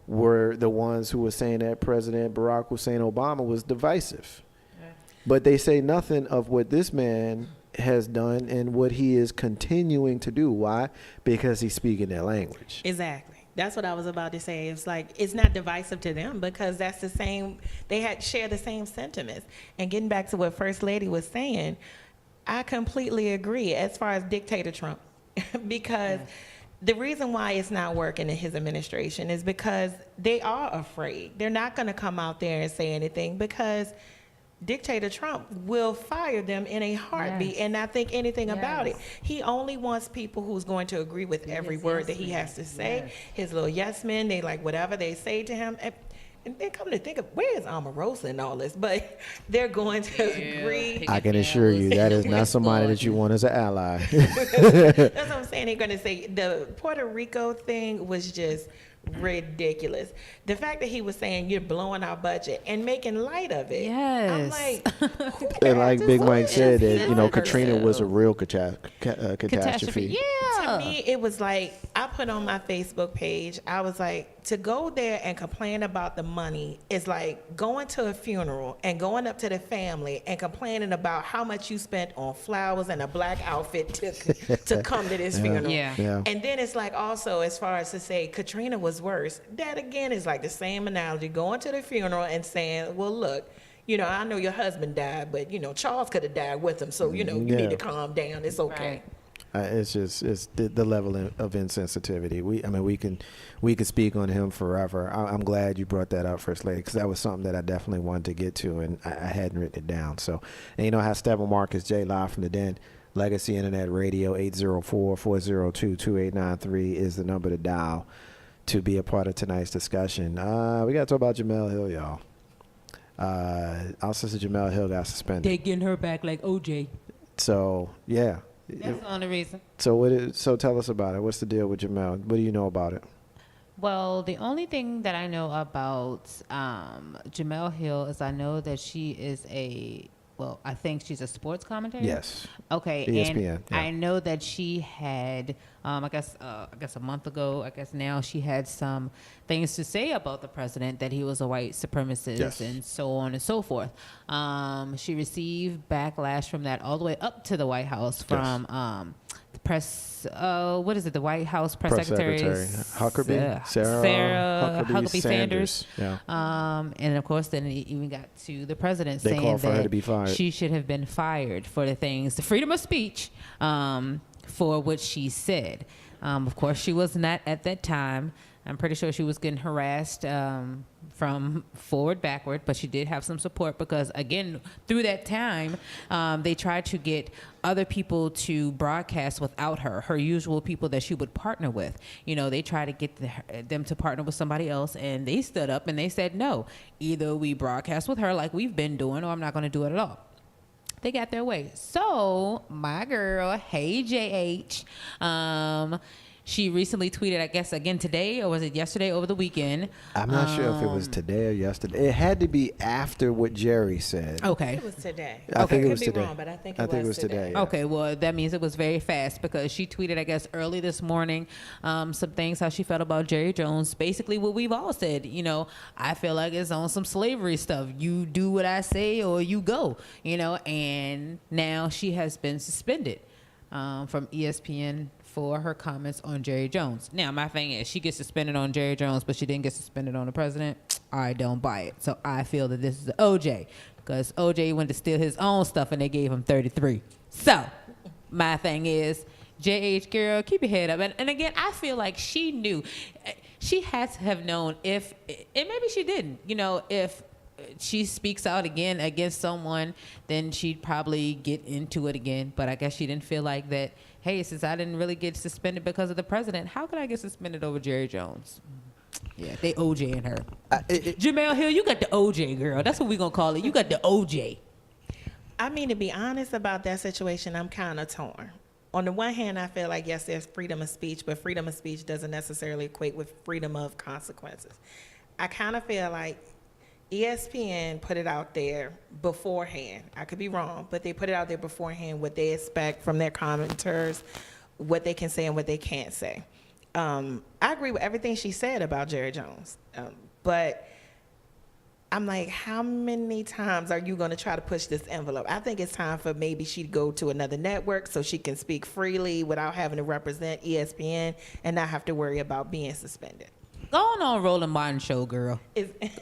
were the ones who were saying that President Barack Hussein Obama was divisive. Yeah. But they say nothing of what this man has done and what he is continuing to do. Why? Because he's speaking their language. Exactly. That's what I was about to say. It's like, it's not divisive to them because that's the same, share the same sentiments. And getting back to what First Lady was saying, I completely agree as far as Dictator Trump, because the reason why it's not working in his administration is because they are afraid. They're not going to come out there and say anything because Dictator Trump will fire them in a heartbeat Yes. and not think anything about it. Yes. He only wants people who's going to agree with every word that he has to say. Yes. His little yes men, they like whatever they say to him. And then come to think of, where is Omarosa and all this? But they're going to agree. I can assure you that is not somebody that you want as an ally. That's what I'm saying. They're going to say the Puerto Rico thing was just ridiculous. The fact that he was saying you're blowing our budget and making light of it. Yes. I'm like, who And like Big Mike said, that that Katrina was a real catastrophe. Yeah. To me, it was like, I put on my Facebook page, I was like, to go there and complain about the money is like going to a funeral and going up to the family and complaining about how much you spent on flowers and a black outfit to come to this funeral. Yeah. And then it's like also, as far as to say Katrina was worse, that again is like the same analogy, going to the funeral and saying, well, look, I know your husband died, but Charles could have died with him, so you need to calm down. It's okay. Right. It's the level of insensitivity. We can speak on him forever. I'm glad you brought that up, First Lady, because that was something that I definitely wanted to get to, and I hadn't written it down. So, and how Stephen Marcus J live from the den. Legacy Internet Radio 804-402-2893 is the number to dial to be a part of tonight's discussion. We got to talk about Jemele Hill, y'all. Our sister Jemele Hill got suspended. They getting her back like OJ. So yeah. That's the only reason. So tell us about it. What's the deal with Jemele? What do you know about it? Well, the only thing that I know about Jemele Hill is I know that she is I think she's a sports commentator. Yes. Okay. ESPN. And I know that she had, I guess a month ago, I guess now she had some things to say about the president, that he was a white supremacist, yes, and so on and so forth. She received backlash from that all the way up to the White House from the press, the White House press secretary Huckabee, Sarah Huckabee Sanders. Yeah. And of course, then it even got to the president They saying called for her to be that fired. she should have been fired for the freedom of speech, for what she said. Of course, she was not at that time. I'm pretty sure she was getting harassed from forward, backward, but she did have some support because, again, through that time, they tried to get other people to broadcast without her usual people that she would partner with. They tried to get them to partner with somebody else, and they stood up and they said, no, either we broadcast with her like we've been doing, or I'm not going to do it at all. They got their way. So my girl, hey JH, she recently tweeted, I guess, again today, or was it yesterday, over the weekend? I'm not sure if it was today or yesterday. It had to be after what Jerry said. Okay. It was today. I think it was could be today. wrong, but I think I it think was today. yeah. Okay, well, that means it was very fast because she tweeted, I guess, early this morning, some things, how she felt about Jerry Jones. Basically what we've all said, I feel like it's on some slavery stuff. You do what I say or you go, and now she has been suspended from ESPN for her comments on Jerry Jones. Now, my thing is, she gets suspended on Jerry Jones, but she didn't get suspended on the president. I don't buy it. So I feel that this is the OJ, because OJ went to steal his own stuff and they gave him 33. So my thing is, JH girl, keep your head up. And again, I feel like she knew. She had to have known if, and maybe she didn't, if she speaks out again against someone, then she'd probably get into it again. But I guess she didn't feel like that, hey, since I didn't really get suspended because of the president, how could I get suspended over Jerry Jones? Yeah, they OJ in her. Jemele Hill, you got the OJ, girl. That's what we're going to call it. You got the OJ. I mean, to be honest about that situation, I'm kind of torn. On the one hand, I feel like, yes, there's freedom of speech, but freedom of speech doesn't necessarily equate with freedom of consequences. I kind of feel like ESPN put it out there beforehand. I could be wrong, but they put it out there beforehand what they expect from their commenters, what they can say and what they can't say. I agree with everything she said about Jerry Jones, but I'm like, how many times are you going to try to push this envelope? I think it's time for maybe she to go to another network so she can speak freely without having to represent ESPN and not have to worry about being suspended. Go on Roland Martin show, girl.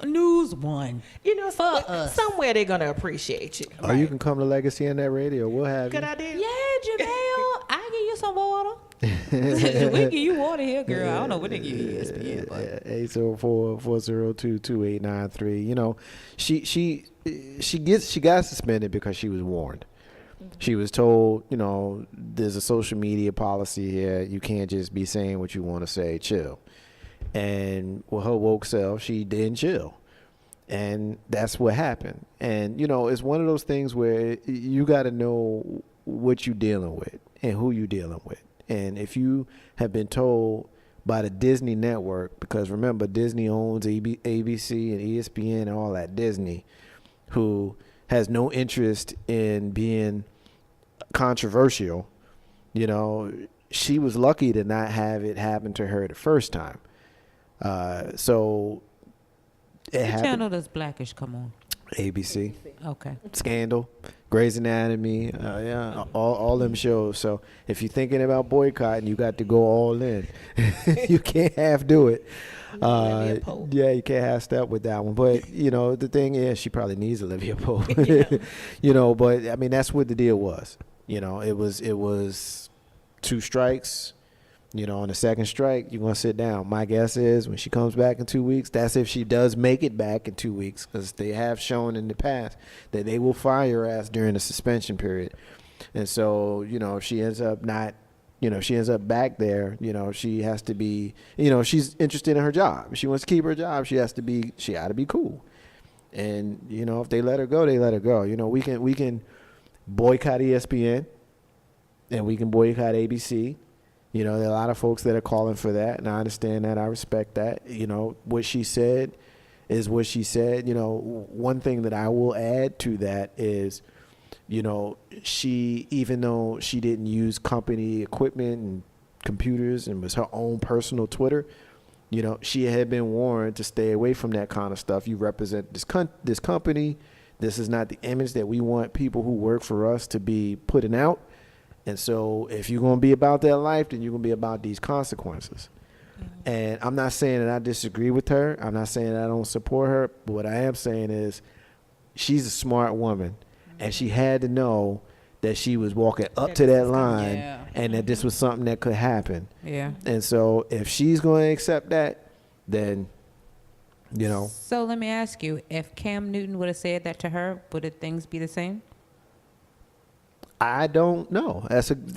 News One. For us. Somewhere they're going to appreciate you. Or you can come to Legacy Internet Radio. We'll have Good you. idea. Yeah, Jemele, I give you some water. We give you water here, girl. I don't know what they give you ESPN, but 804-402-2893. You know, she got suspended because she was warned. She was told, you know, there's a social media policy here. You can't just be saying what you want to say. Chill. And with her woke self, she didn't chill. And that's what happened. And, you know, it's one of those things where you got to know what you're dealing with and who you're dealing with. And if you have been told by the Disney network, because remember, Disney owns ABC and ESPN and all that, Disney, who has no interest in being controversial, you know, she was lucky to not have it happen to her the first time. So it what happened. channel does Blackish come on? ABC. Okay. Scandal, Grey's Anatomy, yeah, all them shows. So if you're thinking about boycotting, you got to go all in. You can't half do it. Yeah, you can't half step with that one. But you know, the thing is, she probably needs Olivia Pope. You know, but I mean, that's what the deal was. You know, it was 2 strikes. You know, on the second strike, you're going to sit down. My guess is when she comes back in 2 weeks, that's if she does make it back in 2 weeks, because they have shown in the past that they will fire her ass during the suspension period. And so, you know, if she ends up not, you know, she ends up back there, you know, she has to be, you know, she's interested in her job. If she wants to keep her job, she ought to be cool. And, you know, if they let her go, they let her go. You know, we can boycott ESPN and we can boycott ABC. You know, there are a lot of folks that are calling for that, and I understand that. I respect that. You know, what she said is what she said. You know, one thing that I will add to that is, you know, she, even though she didn't use company equipment and computers and was her own personal Twitter, you know, she had been warned to stay away from that kind of stuff. You represent this company. This is not the image that we want people who work for us to be putting out. And so if you're going to be about that life, then you're going to be about these consequences. Mm-hmm. And I'm not saying that I disagree with her. I'm not saying that I don't support her. But what I am saying is she's a smart woman. Mm-hmm. And she had to know that she was walking up to that line and that this was something that could happen. Yeah. And so if she's going to accept that, then, you know. So let me ask you, if Cam Newton would have said that to her, would things be the same? I don't know.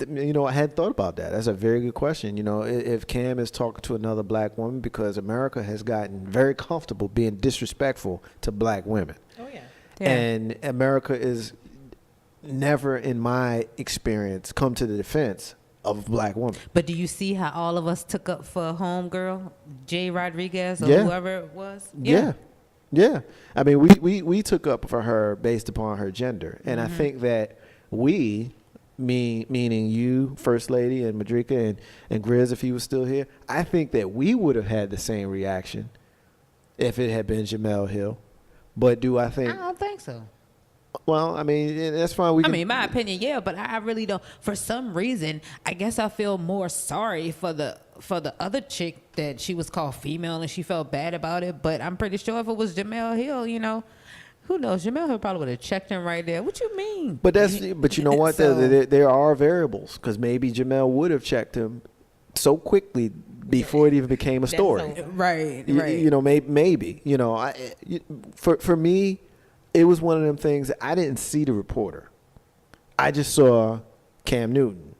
You know, I hadn't thought about that. That's a very good question. You know, if Cam is talking to another black woman, because America has gotten very comfortable being disrespectful to black women. Oh, yeah. And America is never, in my experience, come to the defense of a black woman. But do you see how all of us took up for homegirl, Jay Rodriguez, or whoever it was? Yeah. I mean, we took up for her based upon her gender. And I think that we, meaning you, First Lady, and Madrika, and Grizz, if he was still here, I think that we would have had the same reaction if it had been Jemele Hill. But do I think... I don't think so. Well, I mean, that's fine. I mean, my opinion, yeah, but I really don't. For some reason, I guess I feel more sorry for the other chick that she was called female and she felt bad about it. But I'm pretty sure if it was Jemele Hill, you know... Who knows? Jemele Hill probably would have checked him right there. What you mean? But you know what? So, there are variables, because maybe Jemele would have checked him so quickly before it even became a story. Right. You know, maybe. You know, for me, it was one of them things that I didn't see the reporter. I just saw Cam Newton,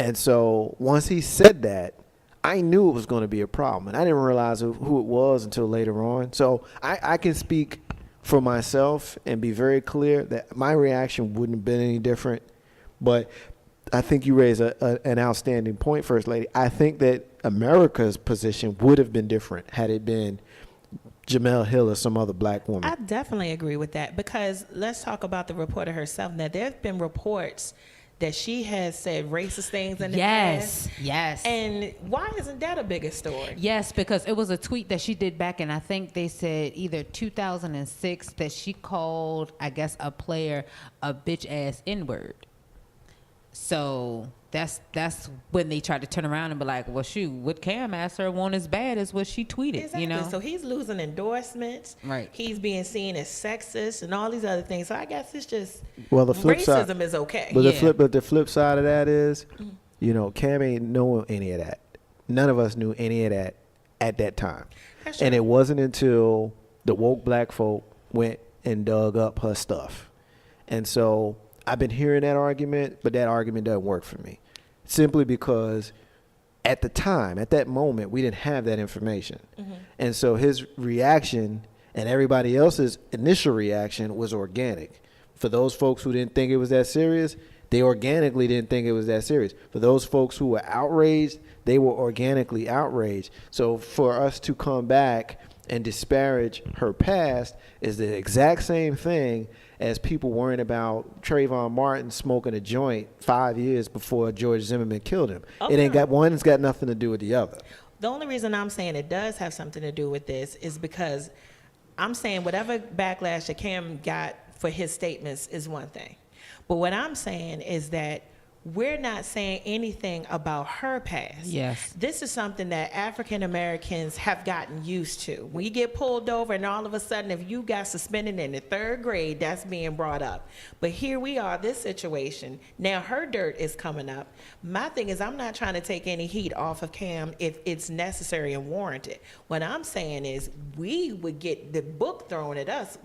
and so once he said that, I knew it was going to be a problem, and I didn't realize who it was until later on. So I can speak for myself and be very clear that my reaction wouldn't have been any different. But I think you raise an outstanding point, First Lady. I think that America's position would have been different had it been Jemele Hill or some other black woman. I definitely agree with that, because let's talk about the reporter herself. Now, there have been reports that she has said racist things in the past. Yes. And why isn't that a bigger story? Yes, because it was a tweet that she did back in, I think they said either 2006, that she called, I guess, a player a bitch ass N-word. So that's when they tried to turn around and be like, well, shoot, what Cam asked her won't as bad as what she tweeted, exactly. You know? So he's losing endorsements. Right. He's being seen as sexist and all these other things. So I guess it's just the flip racism side is okay. But the flip side of that is Cam ain't know any of that. None of us knew any of that at that time. That's And true. it wasn't until the woke black folk went and dug up her stuff. And so I've been hearing that argument, but that argument doesn't work for me. Simply because at the time, at that moment, we didn't have that information. And so his reaction and everybody else's initial reaction was organic. For those folks who didn't think it was that serious, they organically didn't think it was that serious. For those folks who were outraged, they were organically outraged. So for us to come back and disparage her past is the exact same thing as people worrying about Trayvon Martin smoking a joint 5 years before George Zimmerman killed him. It ain't got, one's got nothing to do with the other. The only reason I'm saying it does have something to do with this is because I'm saying whatever backlash that Cam got for his statements is one thing. But what I'm saying is that we're not saying anything about her past. Yes. This is something that African Americans have gotten used to. When you get pulled over and all of a sudden if you got suspended in the 3rd grade, that's being brought up. But here we are, this situation. Now her dirt is coming up. My thing is I'm not trying to take any heat off of Cam if it's necessary and warranted. What I'm saying is we would get the book thrown at us.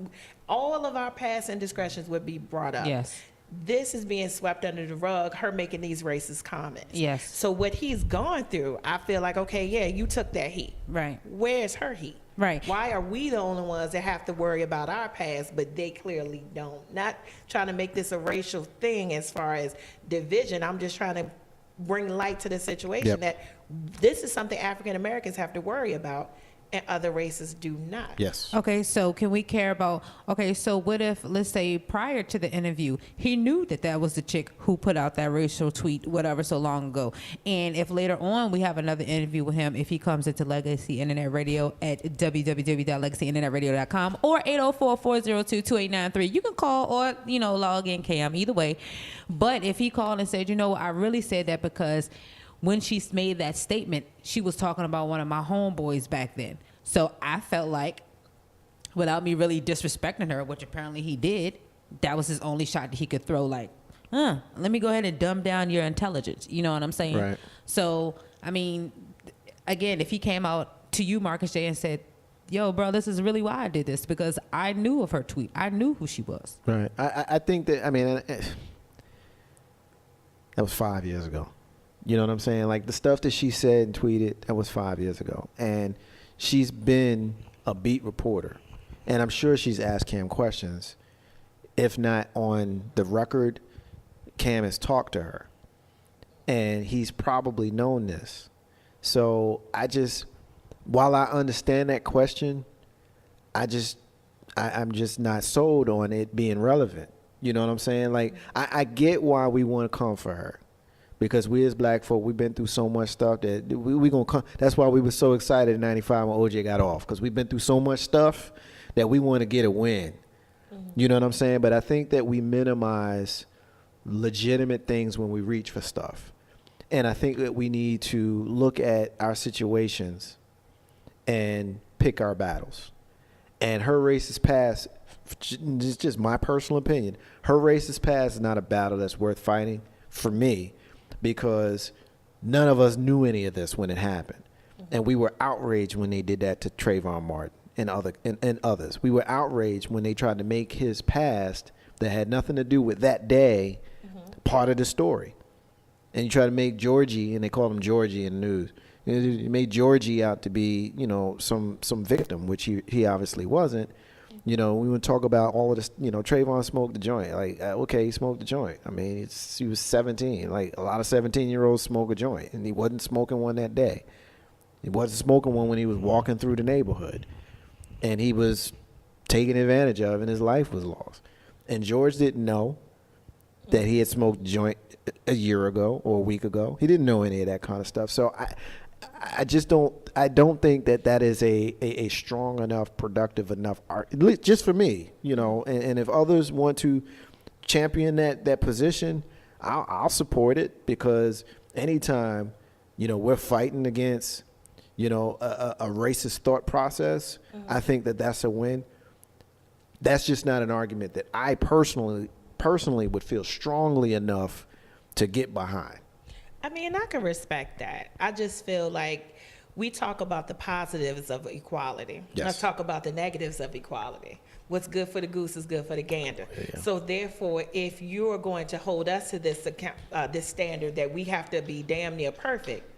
All of our past indiscretions would be brought up. Yes. This is being swept under the rug, her making these racist comments. Yes. So what he's gone through, I feel like, okay, yeah, you took that heat. Right. Where's her heat? Right. Why are we the only ones that have to worry about our past, but they clearly don't? Not trying to make this a racial thing as far as division. I'm just trying to bring light to the situation that this is something African Americans have to worry about and other races do not. Yes. Okay, so can we care about, so what if, let's say prior to the interview, he knew that that was the chick who put out that racial tweet, whatever, so long ago. And if later on we have another interview with him, if he comes into Legacy Internet Radio at www.legacyinternetradio.com or 804-402-2893, you can call or, log in Cam, either way. But if he called and said, I really said that because when she made that statement, she was talking about one of my homeboys back then. So I felt like, without me really disrespecting her, which apparently he did, that was his only shot that he could throw. Like, let me go ahead and dumb down your intelligence. You know what I'm saying? Right. So, I mean, again, if he came out to you, Marcus J., and said, yo, bro, this is really why I did this, because I knew of her tweet. I knew who she was. Right. I think that, that was 5 years ago. You know what I'm saying? Like the stuff that she said and tweeted, that was 5 years ago. And she's been a beat reporter. And I'm sure she's asked Cam questions. If not on the record, Cam has talked to her. And he's probably known this. So while I understand that question, I'm just not sold on it being relevant. You know what I'm saying? Like, I get why we want to come for her. Because we as black folk, we've been through so much stuff that we gonna come. That's why we were so excited in '95 when OJ got off. Because we've been through so much stuff that we want to get a win. You know what I'm saying? But I think that we minimize legitimate things when we reach for stuff. And I think that we need to look at our situations and pick our battles. And her racist past, just my personal opinion, her racist past is not a battle that's worth fighting for me. Because none of us knew any of this when it happened. And we were outraged when they did that to Trayvon Martin and others. We were outraged when they tried to make his past that had nothing to do with that day part of the story. And you try to make Georgie, and they call him Georgie in the news, you made Georgie out to be, some victim, which he obviously wasn't. We would talk about all of this, Trayvon smoked the joint. Like, okay, he smoked the joint. I mean, he was 17. Like, a lot of 17-year-olds smoke a joint, and he wasn't smoking one that day. He wasn't smoking one when he was walking through the neighborhood. And he was taken advantage of, and his life was lost. And George didn't know that he had smoked a joint a year ago or a week ago. He didn't know any of that kind of stuff. So I don't think that is a strong enough, productive enough art, just for me, and if others want to champion that position, I'll support it, because anytime, we're fighting against, a racist thought process, I think that's a win. That's just not an argument that I personally would feel strongly enough to get behind. I mean, I can respect that. I just feel like we talk about the positives of equality. Yes. Let's talk about the negatives of equality. What's good for the goose is good for the gander. Yeah. So therefore, if you're going to hold us to this this standard that we have to be damn near perfect,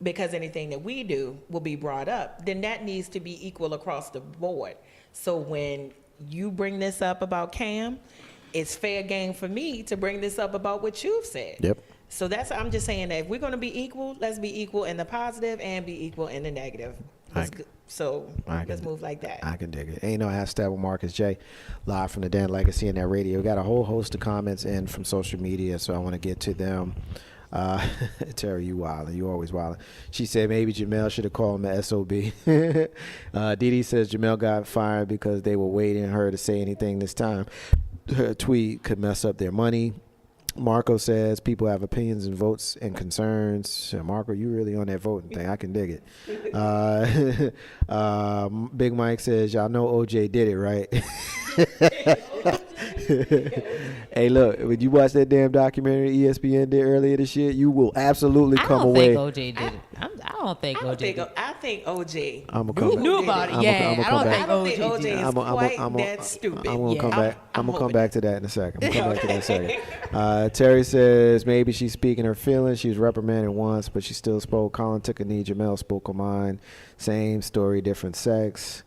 because anything that we do will be brought up, then that needs to be equal across the board. So when you bring this up about Cam, it's fair game for me to bring this up about what you've said. Yep. So I'm just saying that if we're going to be equal, let's be equal in the positive and be equal in the negative. Let's move like that. I can dig it. Ain't no hashtag with Marcus J. Live from the Dan Legacy in that radio. We got a whole host of comments in from social media, so I want to get to them. Terry, you wildin'. You always wildin'. She said maybe Jemele should have called him an SOB. Didi says Jemele got fired because they were waiting on her to say anything this time. Her tweet could mess up their money. Marco says people have opinions and votes and concerns. Marco, you really on that voting thing. I can dig it. Big Mike says, y'all know OJ did it, right? Hey, look, when you watch that damn documentary ESPN did earlier this year, you will absolutely come away. I don't think OJ did it. I don't think OJ did it. I think OJ. You knew about it. Yeah, I don't think OJ is quite that stupid. I'm gonna come back. I'm gonna come back to that in a second. Terry says maybe she's speaking her feelings. She was reprimanded once, but she still spoke. Colin took a knee. Jemele spoke her mind. Same story, different sex.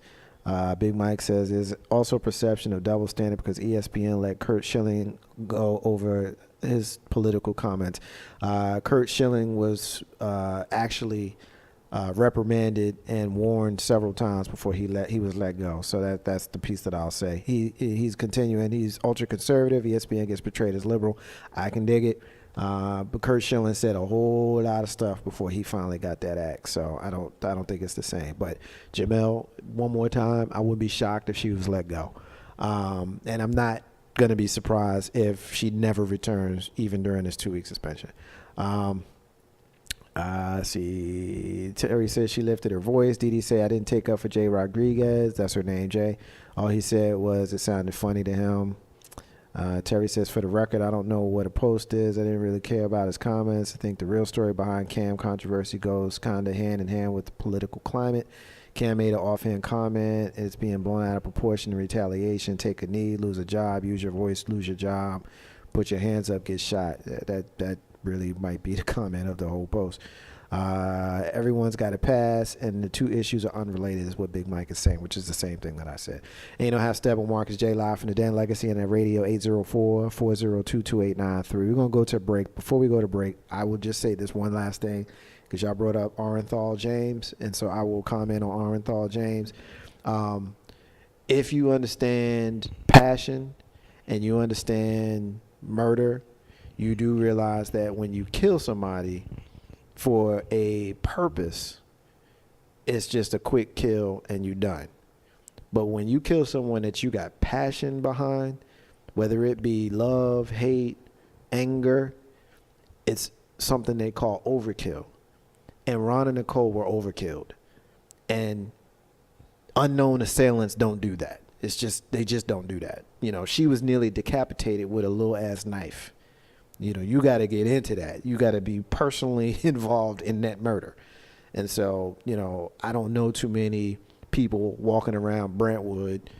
Big Mike says there's also perception of double standard because ESPN let Kurt Schilling go over his political comments. Kurt Schilling was actually reprimanded and warned several times before he was let go. So that's the piece that I'll say. He's continuing. He's ultra conservative. ESPN gets portrayed as liberal. I can dig it. But Kurt Schilling said a whole lot of stuff before he finally got that act. So I don't think it's the same. But Jemele, one more time, I wouldn't be shocked if she was let go. And I'm not going to be surprised if she never returns, even during this 2-week suspension. See, Terry says she lifted her voice. Didi say I didn't take up for Jay Rodriguez. That's her name, Jay. All he said was it sounded funny to him. Terry says, for the record, I don't know what a post is. I didn't really care about his comments. I think the real story behind Cam controversy goes kind of hand in hand with the political climate. Cam made an offhand comment. It's being blown out of proportion in retaliation. Take a knee, lose a job, use your voice, lose your job, put your hands up, get shot. That really might be the comment of the whole post. Everyone's got a pass, and the two issues are unrelated is what Big Mike is saying, which is the same thing that I said. Ain't no half step on Marcus J. Live from the Dan Legacy and that radio 804-402-2893. We're going to go to a break. Before we go to break, I will just say this one last thing because y'all brought up Orenthal James, and so I will comment on Orenthal James. If you understand passion and you understand murder, you do realize that when you kill somebody for a purpose, it's just a quick kill and you're done. But when you kill someone that you got passion behind, whether it be love, hate, anger, it's something they call overkill. And Ron and Nicole were overkilled. And unknown assailants don't do that. They just don't do that. You know, she was nearly decapitated with a little ass knife. You know, you got to get into that. You got to be personally involved in that murder. And so, you know, I don't know too many people walking around Brentwood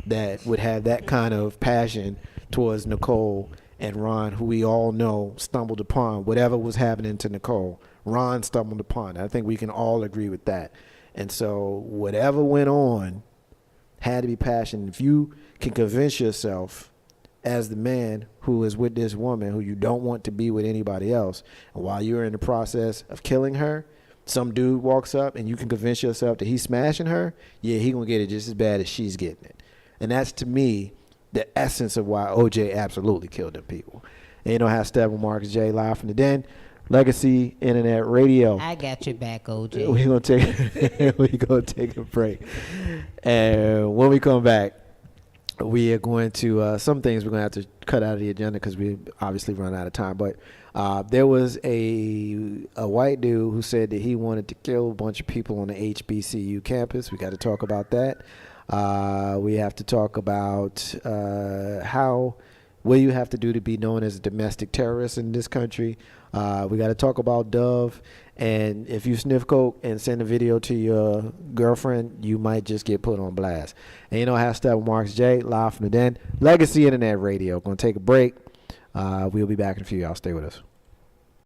that would have that kind of passion towards Nicole and Ron, who we all know stumbled upon whatever was happening to Nicole. Ron stumbled upon it. I think we can all agree with that. And so whatever went on had to be passion. If you can convince yourself as the man who is with this woman who you don't want to be with anybody else, and while you're in the process of killing her, some dude walks up and you can convince yourself that he's smashing her, yeah, he gonna get it just as bad as she's getting it. And that's, to me, the essence of why OJ absolutely killed them people. Ain't no half step with Marcus J. Live from the Den, Legacy Internet Radio. I got your back, OJ. We're gonna take a break, and when we come back, we are going to some things we're going to have to cut out of the agenda because we obviously run out of time. But there was a white dude who said that he wanted to kill a bunch of people on the HBCU campus. We got to talk about that. We have to talk about how What do you have to do to be known as a domestic terrorist in this country? We got to talk about Dove. And if you sniff coke and send a video to your girlfriend, you might just get put on blast. And you know, hashtag Marks J, live from the den. Legacy Internet Radio. Going to take a break. We'll be back in a few. Y'all stay with us.